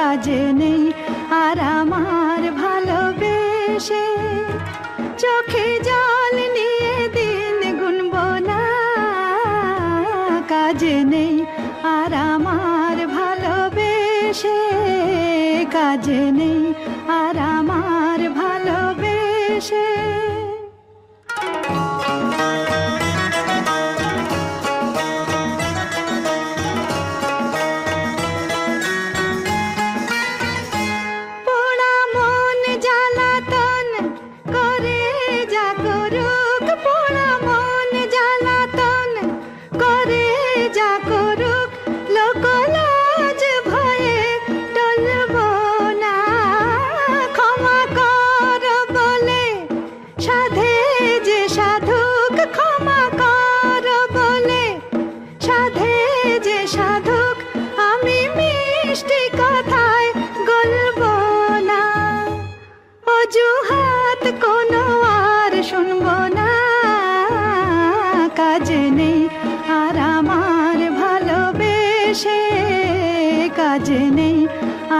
কাজে নেই আর আমার ভালোবেসে। চোখে জল নিয়ে দিন গুনব না, কাজে নেই আর আমার ভালোবেসে। কাজে নেই আর আমার ভালোবেসে। অজুহাত কোনো আর শুনব না, কাজে নেই আর আমার ভালোবেসে। কাজে নেই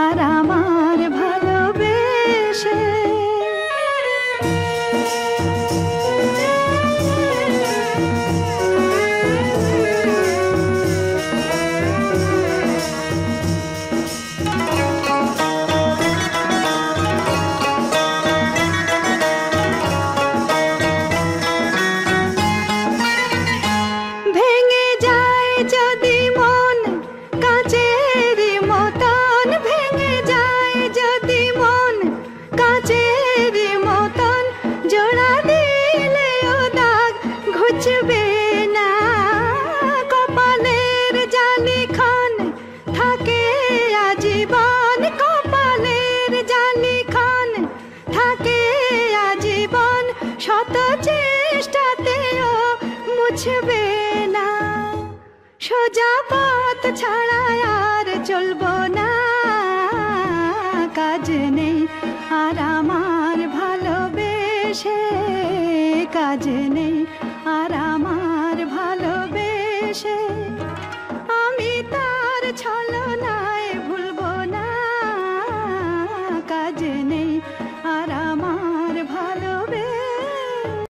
আর আমার ভালোবেসে। যদি মন কাচের মতন ভেঙে যায়, যদি মন কাচের মতন জোড়া দিলেও দাগ ঘুচবে না। কপালের জালিখান থাকে আজীবন, কপালের জালিখান থাকে আজীবন। শত চেষ্টাতেও মুছবে না, সোজা পথ ছাড়া আর চলবো না। কাজে নেই আর আমার ভালোবেসে। কাজে নেই আর আমার ভালোবেসে। আমি তার ছলনায় ভুলবো না, কাজে নেই